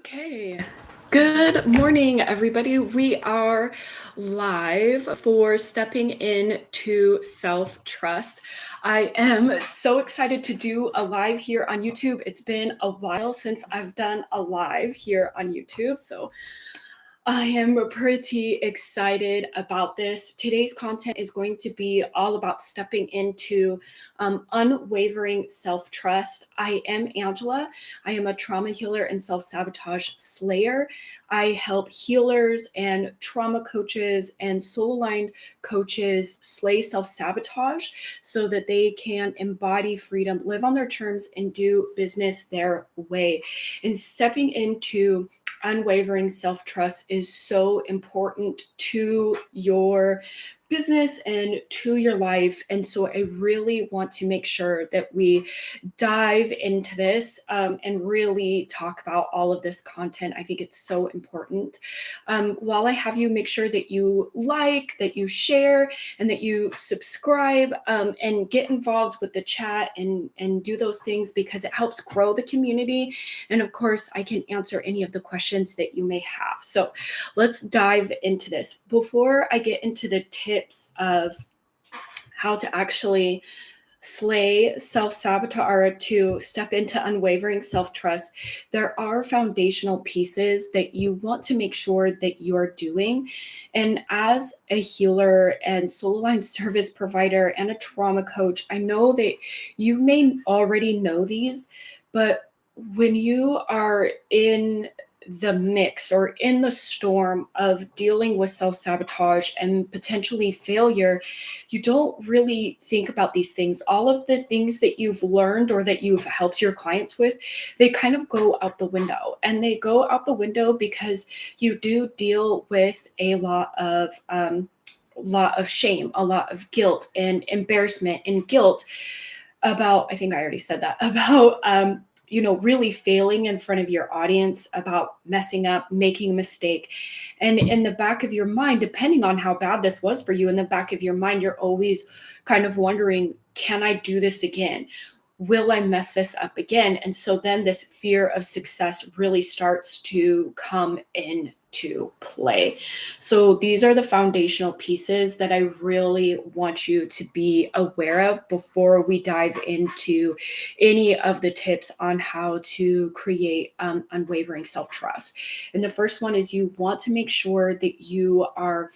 Okay. Good morning, everybody. We are live for stepping into self-trust. I am so excited to do a live here on YouTube. It's been a while since I've done a live here on YouTube, so I am pretty excited about this. Today's content is going to be all about stepping into unwavering self-trust. I am Angela. I am a trauma healer and self-sabotage slayer. I help healers and trauma coaches and soul-aligned coaches slay self-sabotage so that they can embody freedom, live on their terms, and do business their way. And stepping into unwavering self-trust is so important to your business and to your life. And so I really want to make sure that we dive into this and really talk about all of this content. I think it's so important. While I have you, make sure that you like, that you share, and that you subscribe and get involved with the chat and do those things because it helps grow the community. And of course, I can answer any of the questions that you may have. So let's dive into this. Before I get into the tips of how to actually slay self-sabotage or to step into unwavering self-trust, there are foundational pieces that you want to make sure that you're doing. And as a healer and soul aligned service provider and a trauma coach, I know that you may already know these, but when you are in the mix or in the storm of dealing with self-sabotage and potentially failure, you don't really think about these things. All of the things that you've learned or that you've helped your clients with, they kind of go out the window. And they go out the window because you do deal with a lot of shame, a lot of guilt and embarrassment and guilt about, I think I already said that, about really failing in front of your audience, about messing up, making a mistake. And in the back of your mind, depending on how bad this was for you, in the back of your mind, you're always kind of wondering, can I do this again? Will I mess this up again? And so then this fear of success really starts to come into play. So these are the foundational pieces that I really want you to be aware of before we dive into any of the tips on how to create unwavering self-trust. And the first one is you want to make sure that you are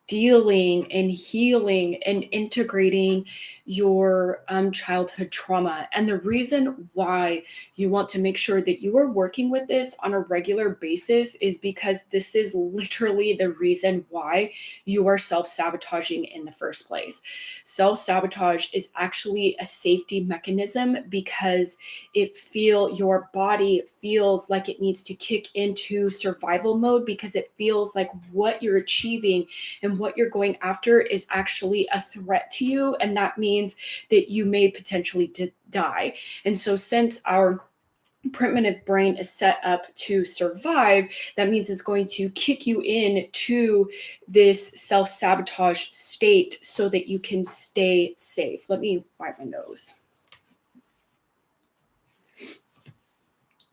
dealing and healing and integrating your childhood trauma. And the reason why you want to make sure that you are working with this on a regular basis is because this is literally the reason why you are self-sabotaging in the first place. Self-sabotage is actually a safety mechanism because your body feels like it needs to kick into survival mode because it feels like what you're achieving and what you're going after is actually a threat to you. And that means that you may potentially die. And so since our primitive brain is set up to survive, that means it's going to kick you into this self-sabotage state so that you can stay safe. Let me wipe my nose.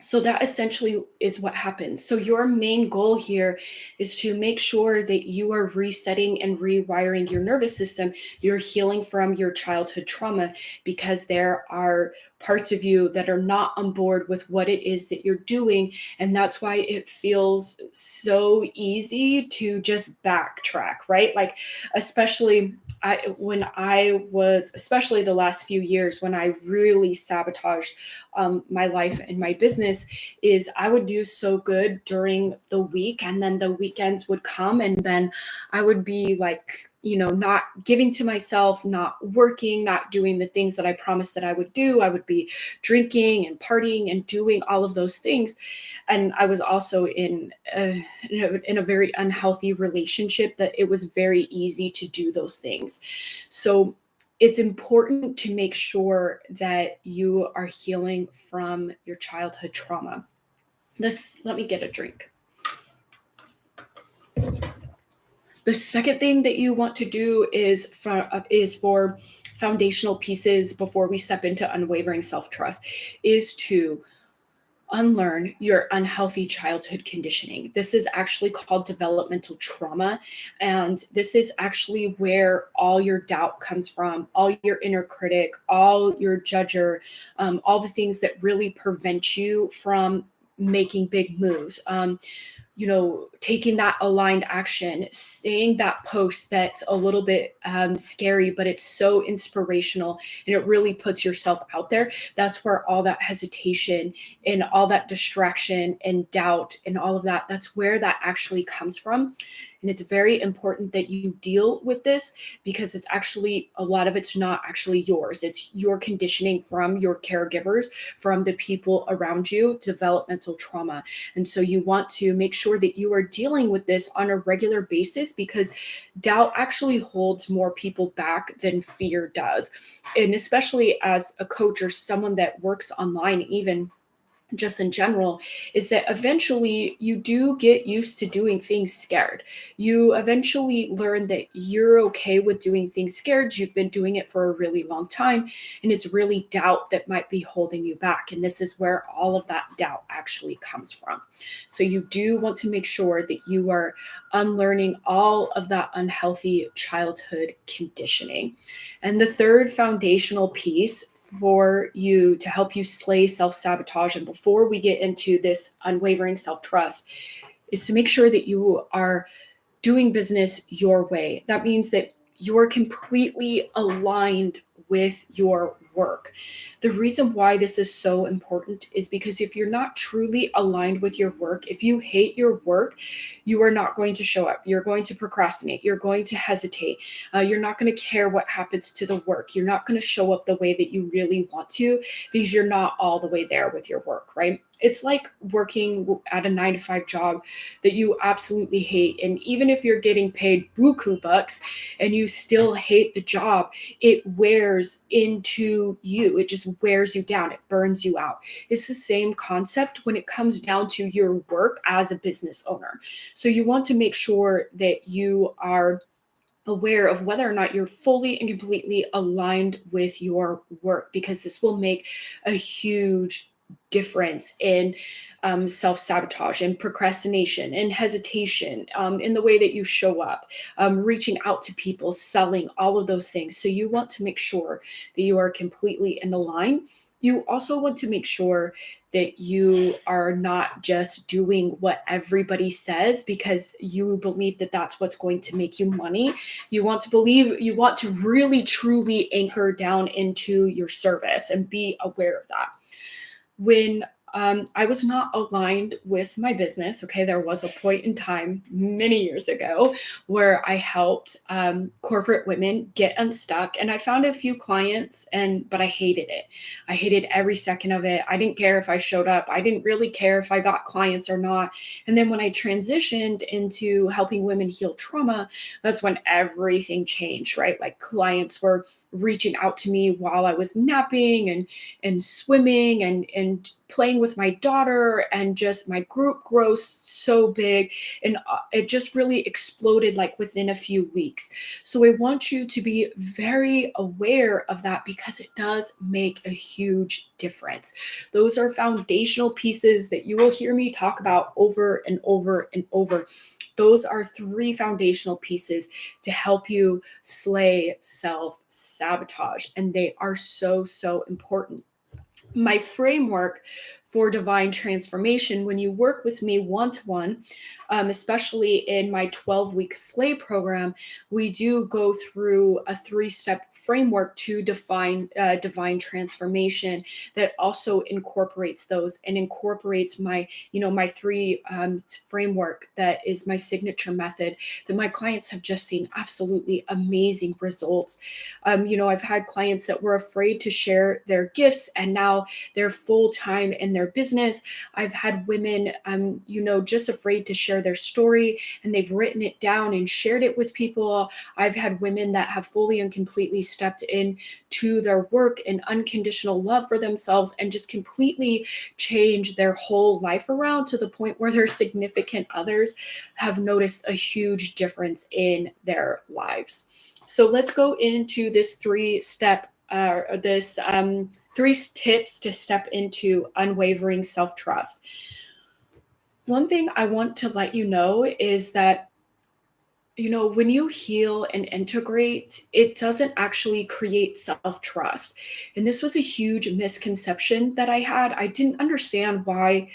So that essentially is what happens. So your main goal here is to make sure that you are resetting and rewiring your nervous system. You're healing from your childhood trauma because there are parts of you that are not on board with what it is that you're doing. And that's why it feels so easy to just backtrack, right? Like, especially especially the last few years when I really sabotaged my life and my business, is I would do so good during the week, and then the weekends would come, and then I would be like, not giving to myself, not working, not doing the things that I promised that I would do. I would be drinking and partying and doing all of those things. And I was also in a very unhealthy relationship that it was very easy to do those things. So it's important to make sure that you are healing from your childhood trauma. Let me get a drink. The second thing that you want to do is for foundational pieces before we step into unwavering self-trust is to unlearn your unhealthy childhood conditioning. This is actually called developmental trauma. And this is actually where all your doubt comes from, all your inner critic, all your judger, all the things that really prevent you from making big moves. Taking that aligned action, saying that post that's a little bit scary, but it's so inspirational and it really puts yourself out there. That's where all that hesitation and all that distraction and doubt and all of that, that's where that actually comes from. And it's very important that you deal with this because it's actually a lot of it's not actually yours. It's your conditioning from your caregivers, from the people around you, developmental trauma. And so you want to make sure that you are dealing with this on a regular basis because doubt actually holds more people back than fear does. And especially as a coach or someone that works online, even just in general, is that eventually you do get used to doing things scared. You eventually learn that you're okay with doing things scared. You've been doing it for a really long time, and it's really doubt that might be holding you back. And this is where all of that doubt actually comes from. So you do want to make sure that you are unlearning all of that unhealthy childhood conditioning. And the third foundational piece for you to help you slay self sabotage, and before we get into this unwavering self trust, is to make sure that you are doing business your way. That means that you're completely aligned with your work. The reason why this is so important is because if you're not truly aligned with your work, if you hate your work, you are not going to show up. You're going to procrastinate. You're going to hesitate. You're not going to care what happens to the work. You're not going to show up the way that you really want to because you're not all the way there with your work, right? It's like working at a 9 to 5 job that you absolutely hate. And even if you're getting paid buku bucks and you still hate the job, it wears into you. It just wears you down. It burns you out. It's the same concept when it comes down to your work as a business owner. So you want to make sure that you are aware of whether or not you're fully and completely aligned with your work, because this will make a huge difference in self sabotage and procrastination and hesitation, in the way that you show up, reaching out to people, selling, all of those things. So you want to make sure that you are completely in the line. You also want to make sure that you are not just doing what everybody says because you believe that that's what's going to make you money. You want to really truly anchor down into your service and be aware of that. When I was not aligned with my business. Okay, there was a point in time many years ago where I helped corporate women get unstuck, and I found a few clients, but I hated it. I hated every second of it. I didn't care if I showed up. I didn't really care if I got clients or not. And then when I transitioned into helping women heal trauma, that's when everything changed. Right, like clients were reaching out to me while I was napping and swimming and playing with my daughter, and just my group grows so big, and it just really exploded like within a few weeks. So I want you to be very aware of that because it does make a huge difference. Those are foundational pieces that you will hear me talk about over and over and over. Those are three foundational pieces to help you slay self sabotage, and they are so, so important. My framework for divine transformation, when you work with me one to one, especially in my 12-week slay program, we do go through a 3-step framework to define divine transformation that also incorporates those and incorporates my three framework that is my signature method that my clients have just seen absolutely amazing results. I've had clients that were afraid to share their gifts, and now they're full time in their business. I've had women, just afraid to share their story, and they've written it down and shared it with people. I've had women that have fully and completely stepped in to their work and unconditional love for themselves and just completely changed their whole life around to the point where their significant others have noticed a huge difference in their lives. So let's go into this 3-step this three tips to step into unwavering self-trust. One thing I want to let you know is that when you heal and integrate, it doesn't actually create self trust. And this was a huge misconception that I had. I didn't understand why,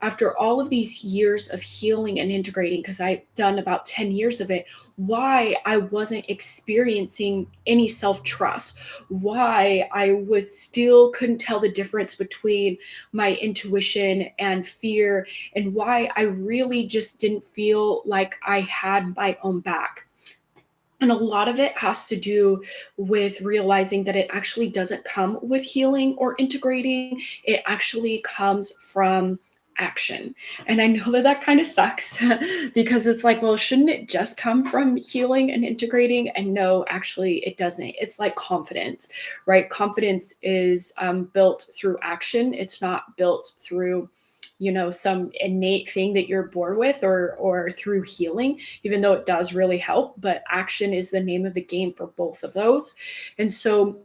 after all of these years of healing and integrating, because I've done about 10 years of it, why I wasn't experiencing any self trust, why I was still couldn't tell the difference between my intuition and fear, and why I really just didn't feel like I had my own back. And a lot of it has to do with realizing that it actually doesn't come with healing or integrating. It actually comes from action. And I know that that kind of sucks because it's like, well, shouldn't it just come from healing and integrating? And no, actually, it doesn't. It's like confidence, right? Confidence is built through action, it's not built through some innate thing that you're born with or through healing, even though it does really help. But action is the name of the game for both of those. And so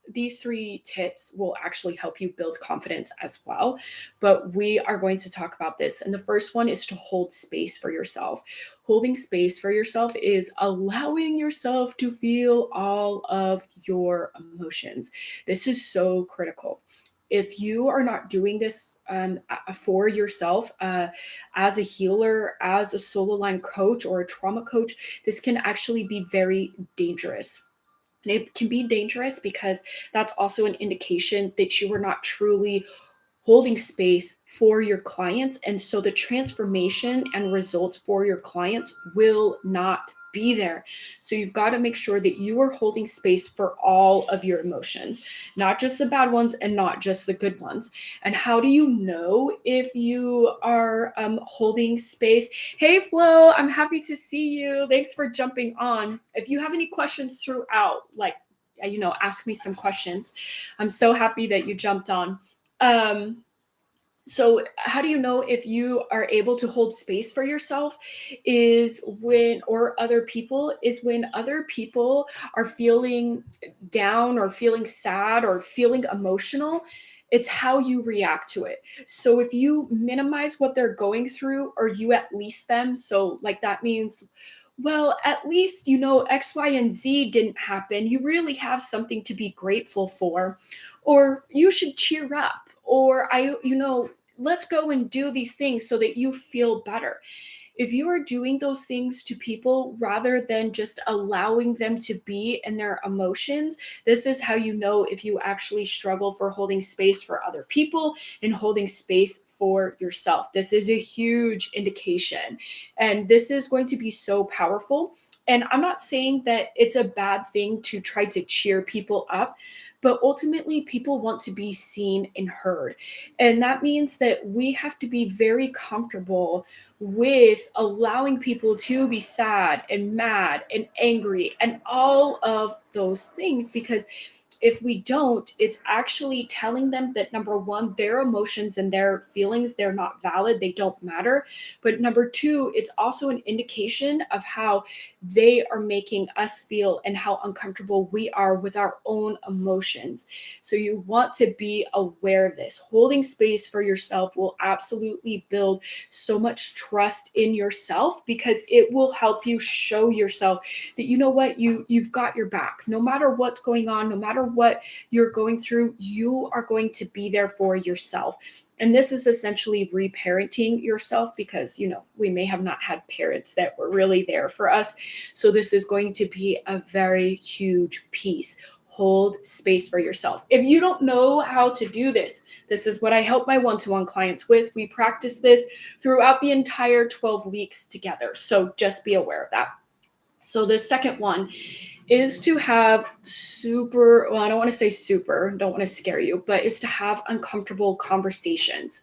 these three tips will actually help you build confidence as well. But we are going to talk about this. And the first one is to hold space for yourself. Holding space for yourself is allowing yourself to feel all of your emotions. This is so critical. If you are not doing this for yourself, as a healer, as a solo line coach, or a trauma coach, this can actually be very dangerous. And it can be dangerous because that's also an indication that you are not truly holding space for your clients. And so the transformation and results for your clients will not be there. So you've got to make sure that you are holding space for all of your emotions, not just the bad ones and not just the good ones. And how do you know if you are holding space? Hey, Flo, I'm happy to see you. Thanks for jumping on. If you have any questions throughout, ask me some questions. I'm so happy that you jumped on. Um, so how do you know if you are able to hold space for yourself or other people, is when other people are feeling down or feeling sad or feeling emotional. It's how you react to it. So if you minimize what they're going through, or you at least them, so like that means, well, at least X, Y, and Z didn't happen. You really have something to be grateful for, or you should cheer up, or let's go and do these things so that you feel better. If you are doing those things to people rather than just allowing them to be in their emotions, this is how you know if you actually struggle for holding space for other people and holding space for yourself. This is a huge indication. And this is going to be so powerful. And I'm not saying that it's a bad thing to try to cheer people up, but ultimately people want to be seen and heard. And that means that we have to be very comfortable with allowing people to be sad and mad and angry and all of those things, because if we don't, it's actually telling them that, number one, their emotions and their feelings, they're not valid, they don't matter. But number two, it's also an indication of how they are making us feel and how uncomfortable we are with our own emotions. So you want to be aware of this. Holding space for yourself will absolutely build so much trust in yourself, because it will help you show yourself that, you know what, you've got your back. No matter what's going on, no matter what you're going through, you are going to be there for yourself. And this is essentially reparenting yourself, because we may have not had parents that were really there for us. So this is going to be a very huge piece. Hold space for yourself. If you don't know how to do this, this is what I help my one-to-one clients with. We practice this throughout the entire 12 weeks together. So just be aware of that. So the second one is to have I don't want to say super, don't want to scare you, but is to have uncomfortable conversations.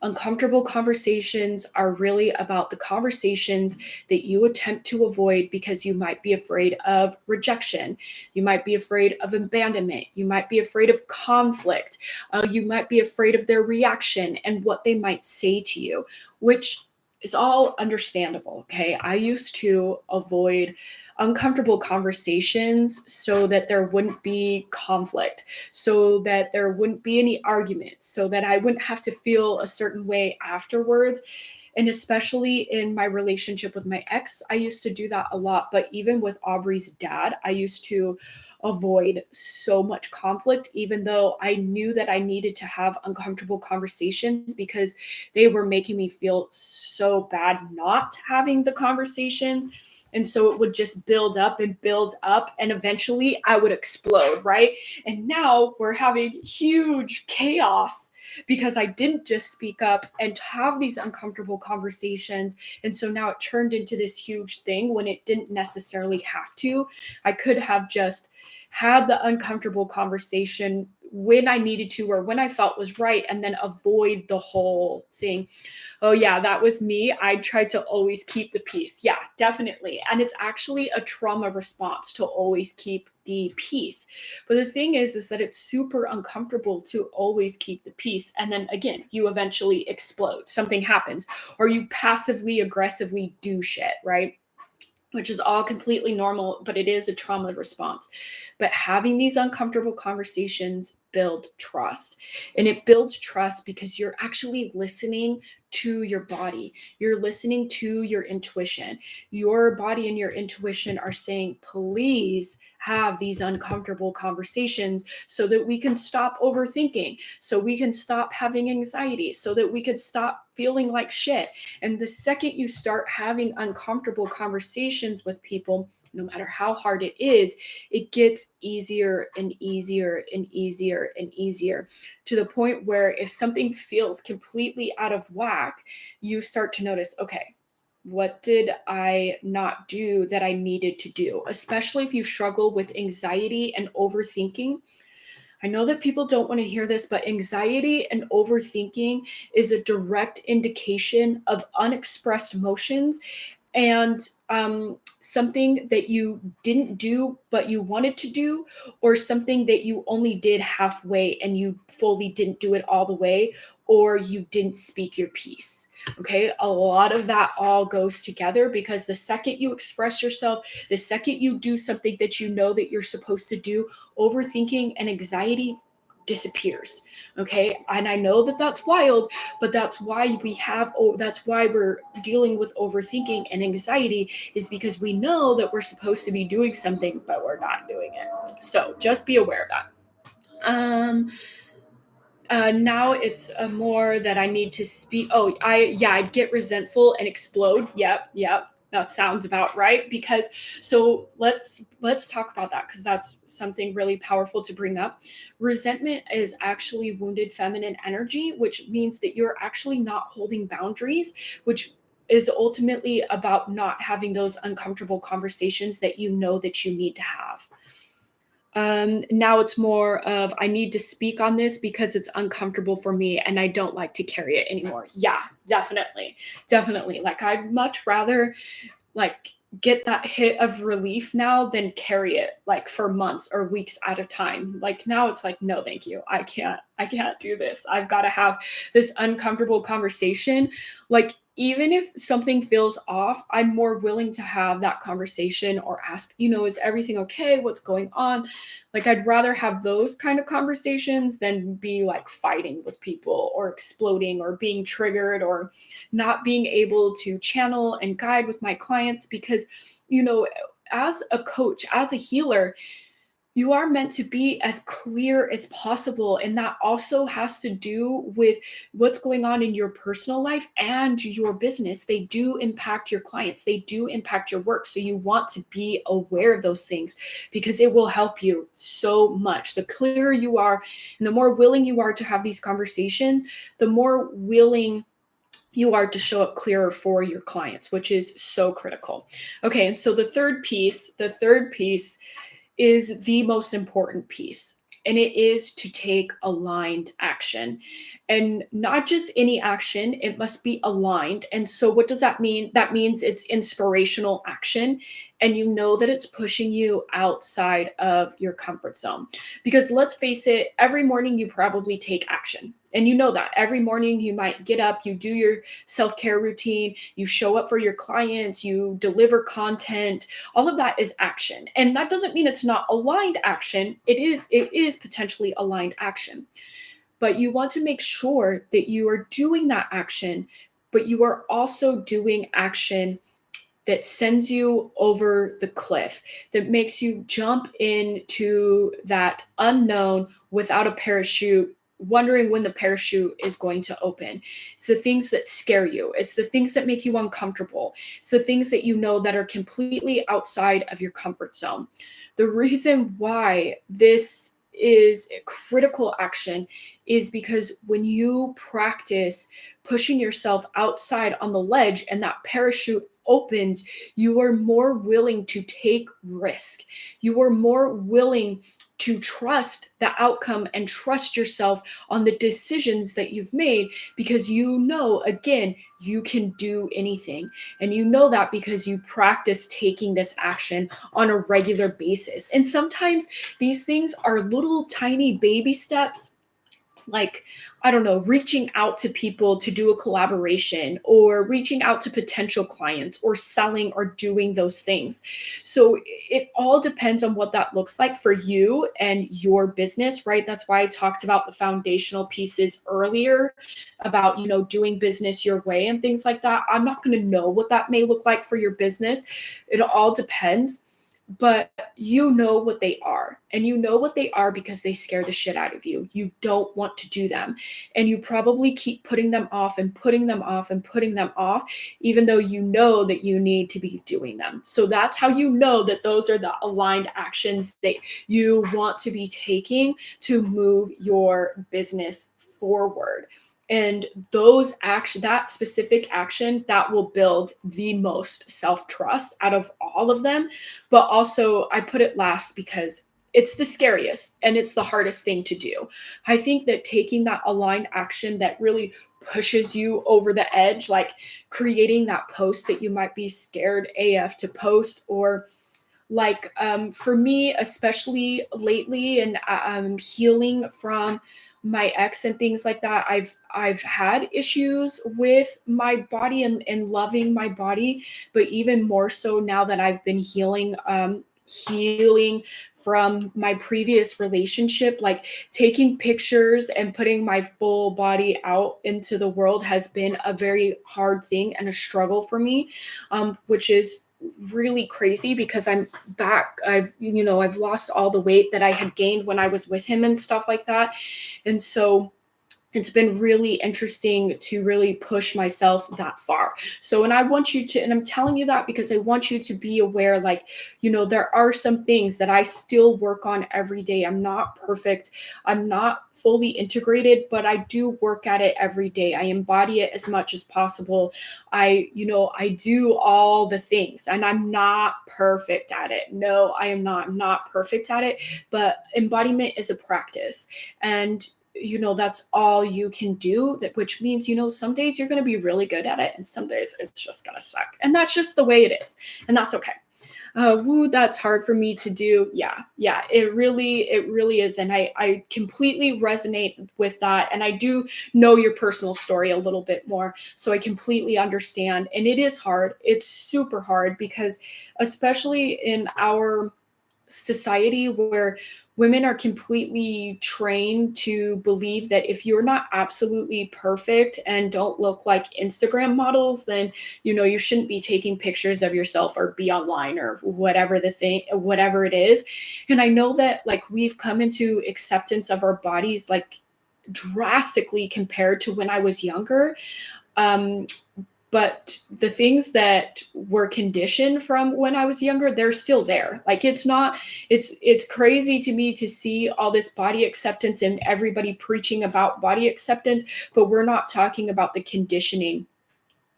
Uncomfortable conversations are really about the conversations that you attempt to avoid because you might be afraid of rejection. You might be afraid of abandonment. You might be afraid of conflict. You might be afraid of their reaction and what they might say to you, which It's all understandable. Okay. I used to avoid uncomfortable conversations so that there wouldn't be conflict, so that there wouldn't be any arguments, so that I wouldn't have to feel a certain way afterwards. And especially in my relationship with my ex, I used to do that a lot. But even with Aubrey's dad, I used to avoid so much conflict, even though I knew that I needed to have uncomfortable conversations because they were making me feel so bad not having the conversations. And so it would just build up and build up, and eventually I would explode, right? And now we're having huge chaos because I didn't just speak up and have these uncomfortable conversations. And so now it turned into this huge thing when it didn't necessarily have to. I could have just had the uncomfortable conversation when I needed to or when I felt was right, and then avoid the whole thing. Oh, yeah, that was me. I tried to always keep the peace. Yeah, definitely. And it's actually a trauma response to always keep the peace. But the thing is that it's super uncomfortable to always keep the peace. And then again, you eventually explode. Something happens, or you passively aggressively do shit, right? Which is all completely normal, but it is a trauma response. But having these uncomfortable conversations build trust. And it builds trust because you're actually listening to your body. You're listening to your intuition. Your body and your intuition are saying, please have these uncomfortable conversations so that we can stop overthinking, so we can stop having anxiety, so that we can stop feeling like shit. And the second you start having uncomfortable conversations with people, no matter how hard it is, it gets easier and easier and easier and easier, to the point where if something feels completely out of whack, you start to notice, okay, what did I not do that I needed to do? Especially if you struggle with anxiety and overthinking. I know that people don't want to hear this, but anxiety and overthinking is a direct indication of unexpressed emotions, and something that you didn't do but you wanted to do, or something that you only did halfway and you fully didn't do it all the way, or you didn't speak your piece. Okay, a lot of that all goes together because the second you express yourself, the second you do something that you know that you're supposed to do, overthinking and anxiety disappears. Okay, and I know that that's wild, but that's why we're dealing with overthinking and anxiety, is because we know that we're supposed to be doing something but we're not doing it. So just be aware of that. Now it's more that I need to speak. Oh, I'd get resentful and explode. Yep, yep. That sounds about right. Because so let's talk about that, because that's something really powerful to bring up. Resentment is actually wounded feminine energy, which means that you're actually not holding boundaries, which is ultimately about not having those uncomfortable conversations that you know that you need to have. Now it's more of, I need to speak on this because it's uncomfortable for me and I don't like to carry it anymore. Yeah, definitely. Definitely. Like, I'd much rather like get that hit of relief now than carry it like for months or weeks at a time. Like, now it's like, no, thank you. I can't do this. I've got to have this uncomfortable conversation. Like, even if something feels off, I'm more willing to have that conversation or ask, is everything okay? What's going on? Like, I'd rather have those kind of conversations than be like fighting with people or exploding or being triggered or not being able to channel and guide with my clients. Because, you know, as a coach, as a healer, you are meant to be as clear as possible. And that also has to do with what's going on in your personal life and your business. They do impact your clients, they do impact your work. So you want to be aware of those things because it will help you so much. The clearer you are and the more willing you are to have these conversations, the more willing you are to show up clearer for your clients, which is so critical. Okay, and so the third piece is the most important piece. And it is to take aligned action. And not just any action, it must be aligned. And so, what does that mean? That means it's inspirational action. And you know that it's pushing you outside of your comfort zone. Because let's face it, every morning you probably take action. And you know that every morning you might get up, you do your self-care routine, you show up for your clients, you deliver content. All of that is action. And that doesn't mean it's not aligned action. It is potentially aligned action. But you want to make sure that you are doing that action, but you are also doing action that sends you over the cliff, that makes you jump into that unknown without a parachute, wondering when the parachute is going to open. It's the things that scare you, it's the things that make you uncomfortable, it's the things that you know that are completely outside of your comfort zone. The reason why this is critical action is because when you practice pushing yourself outside on the ledge and that parachute opens, you are more willing to take risk. You are more willing to trust the outcome and trust yourself on the decisions that you've made because you know, again, you can do anything. And you know that because you practice taking this action on a regular basis. And sometimes these things are little tiny baby steps, like, I don't know, reaching out to people to do a collaboration or reaching out to potential clients or selling or doing those things. So it all depends on what that looks like for you and your business, right? That's why I talked about the foundational pieces earlier about, doing business your way and things like that. I'm not going to know what that may look like for your business. It all depends, but you know what they are. And you know what they are because they scare the shit out of you. You don't want to do them. And you probably keep putting them off and putting them off and putting them off, even though you know that you need to be doing them. So that's how you know that those are the aligned actions that you want to be taking to move your business forward. And that specific action, that will build the most self-trust out of all of them. But also, I put it last because it's the scariest and it's the hardest thing to do. I think that taking that aligned action that really pushes you over the edge, like creating that post that you might be scared AF to post, or like, for me, especially lately, and healing from my ex and things like that, I've had issues with my body and loving my body, but even more so now that I've been healing from my previous relationship, like taking pictures and putting my full body out into the world has been a very hard thing and a struggle for me, which is really crazy because I'm back. I've lost all the weight that I had gained when I was with him and stuff like that. And so it's been really interesting to really push myself that far. So, and I want you to, and I'm telling you that because I want you to be aware, like, there are some things that I still work on every day. I'm not perfect. I'm not fully integrated, but I do work at it every day. I embody it as much as possible. I do all the things and I'm not perfect at it. No, I am not. I'm not perfect at it, but embodiment is a practice. And that's all you can do, that which means some days you're going to be really good at it and some days it's just going to suck, and that's just the way it is, and that's okay. That's hard for me to do. Yeah, it really is, and I completely resonate with that, and I do know your personal story a little bit more, so I completely understand. And it is hard, it's super hard, because especially in our society where women are completely trained to believe that if you're not absolutely perfect and don't look like Instagram models, then you shouldn't be taking pictures of yourself or be online or whatever it is. And I know that, like, we've come into acceptance of our bodies, like, drastically compared to when I was younger. um but the things that were conditioned from when I was younger, they're still there. Like, it's crazy to me to see all this body acceptance and everybody preaching about body acceptance, but we're not talking about the conditioning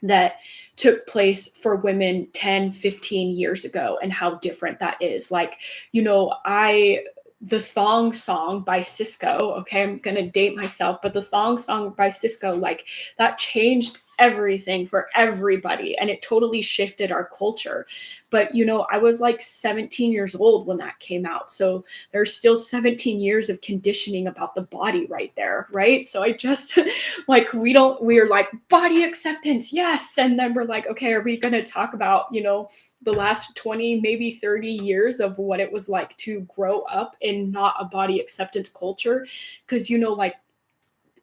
that took place for women 10, 15 years ago and how different that is. Like, I the Thong Song by Cisco, okay, I'm going to date myself, but the Thong Song by Cisco, like, that changed everything for everybody. And it totally shifted our culture. But, I was like 17 years old when that came out. So there's still 17 years of conditioning about the body right there. Right. So I just like, we're like body acceptance. Yes. And then we're like, okay, are we going to talk about, the last 20, maybe 30 years of what it was like to grow up in not a body acceptance culture? Because, like,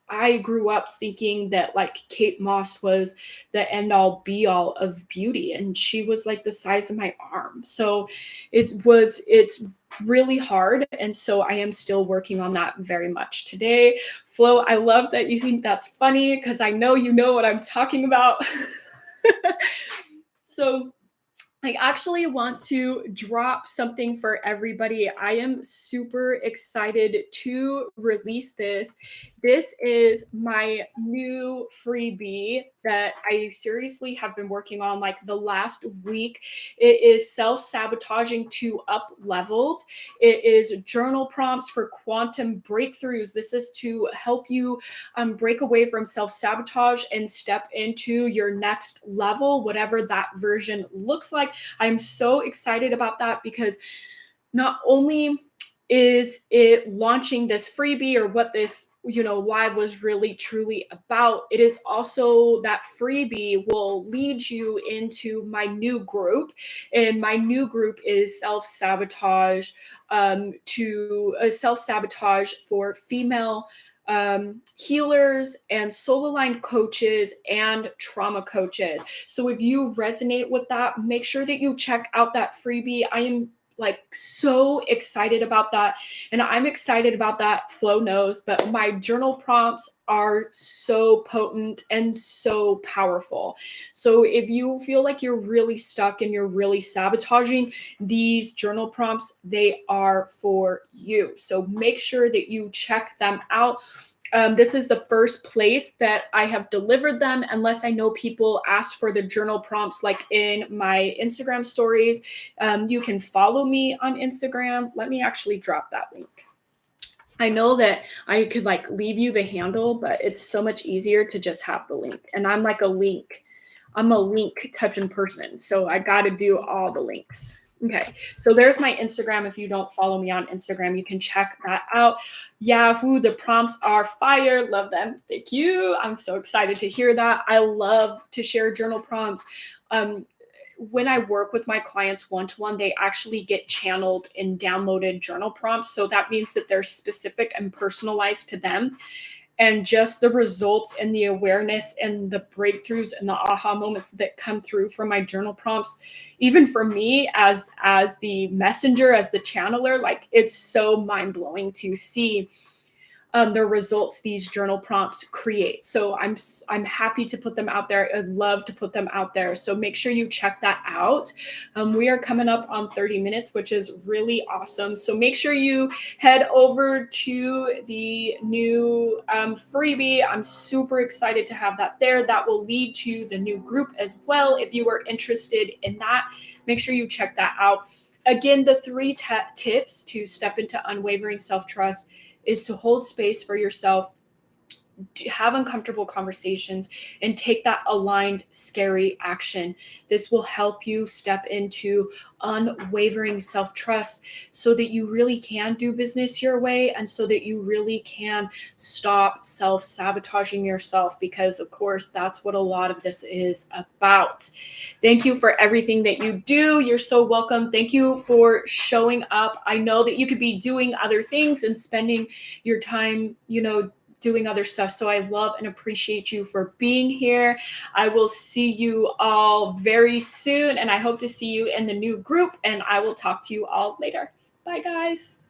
I grew up thinking that like Kate Moss was the end all be all of beauty, and she was like the size of my arm. So it's really hard. And so I am still working on that very much today. Flo, I love that you think that's funny because I know you know what I'm talking about. So I actually want to drop something for everybody. I am super excited to release this. This is my new freebie that I seriously have been working on like the last week. It is self-sabotaging to up leveled. It is journal prompts for quantum breakthroughs. This is to help you break away from self-sabotage and step into your next level, whatever that version looks like. I'm so excited about that because not only is it launching this freebie or what this live was really truly about, it is also that freebie will lead you into my new group. And my new group is self-sabotage, to self-sabotage for female healers and soul aligned coaches and trauma coaches. So if you resonate with that, make sure that you check out that freebie. I am like so excited about that. And I'm excited about that. Flo knows, but my journal prompts are so potent and so powerful. So if you feel like you're really stuck and you're really sabotaging, these journal prompts, they are for you. So make sure that you check them out. This is the first place that I have delivered them, unless I know people ask for the journal prompts like in my Instagram stories. You can follow me on Instagram. Let me actually drop that link. I know that I could like leave you the handle, but it's so much easier to just have the link. And I'm like I'm a link touching person. So I got to do all the links. Okay, so there's my Instagram. If you don't follow me on Instagram, you can check that out. Yahoo, the prompts are fire. Love them. Thank you. I'm so excited to hear that. I love to share journal prompts. When I work with my clients one-to-one, they actually get channeled and downloaded journal prompts. So that means that they're specific and personalized to them. And just the results and the awareness and the breakthroughs and the aha moments that come through from my journal prompts, even for me as the messenger, as the channeler, like it's so mind-blowing to see the results these journal prompts create. So I'm happy to put them out there. I'd love to put them out there. So make sure you check that out. We are coming up on 30 minutes, which is really awesome. So make sure you head over to the new freebie. I'm super excited to have that there. That will lead to the new group as well. If you are interested in that, make sure you check that out. Again, the three tips to step into unwavering self-trust is to hold space for yourself, to have uncomfortable conversations, and take that aligned, scary action. This will help you step into unwavering self-trust so that you really can do business your way and so that you really can stop self-sabotaging yourself, because of course that's what a lot of this is about. Thank you for everything that you do. You're so welcome. Thank you for showing up. I know that you could be doing other things and spending your time, doing other stuff. So I love and appreciate you for being here. I will see you all very soon, and I hope to see you in the new group, and I will talk to you all later. Bye, guys.